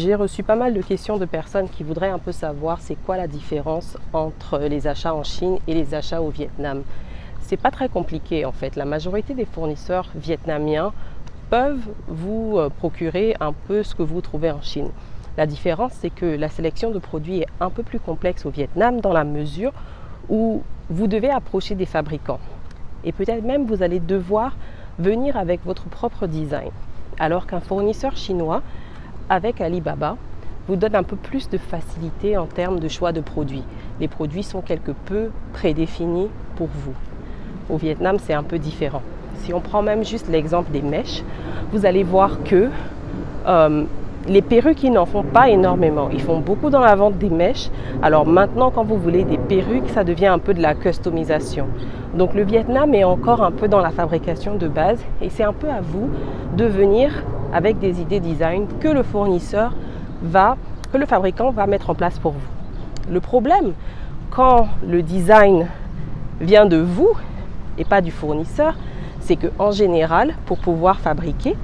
J'ai reçu pas mal de questions de personnes qui voudraient un peu savoir c'est quoi la différence entre les achats en Chine et les achats au Vietnam. C'est pas très compliqué en fait. La majorité des fournisseurs vietnamiens peuvent vous procurer un peu ce que vous trouvez en Chine. La différence, c'est que la sélection de produits est un peu plus complexe au Vietnam dans la mesure où vous devez approcher des fabricants. Et peut-être même vous allez devoir venir avec votre propre design. Alors qu'un fournisseur chinois avec Alibaba vous donne un peu plus de facilité en termes de choix de produits. Les produits sont quelque peu prédéfinis pour vous. Au Vietnam, c'est un peu différent. Si on prend même juste l'exemple des mèches, vous allez voir que les perruques, ils n'en font pas énormément. Ils font beaucoup dans la vente des mèches. Alors maintenant, quand vous voulez des perruques, ça devient un peu de la customisation. Donc le Vietnam est encore un peu dans la fabrication de base et c'est un peu à vous de venir avec des idées design que le fabricant va mettre en place pour vous. Le problème, quand le design vient de vous et pas du fournisseur, c'est qu'en général, pour pouvoir fabriquer,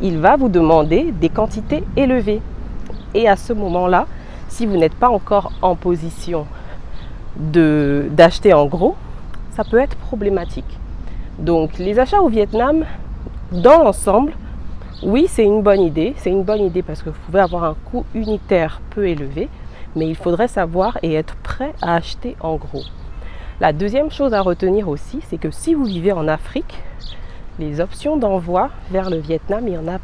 il va vous demander des quantités élevées. Et à ce moment-là, si vous n'êtes pas encore en position d'acheter en gros, ça peut être problématique. Donc les achats au Vietnam, dans l'ensemble, oui, c'est une bonne idée. C'est une bonne idée parce que vous pouvez avoir un coût unitaire peu élevé, mais il faudrait savoir et être prêt à acheter en gros. La deuxième chose à retenir aussi, c'est que si vous vivez en Afrique, les options d'envoi vers le Vietnam, il n'y en a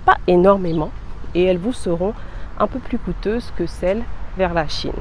pas énormément et elles vous seront un peu plus coûteuses que celles vers la Chine.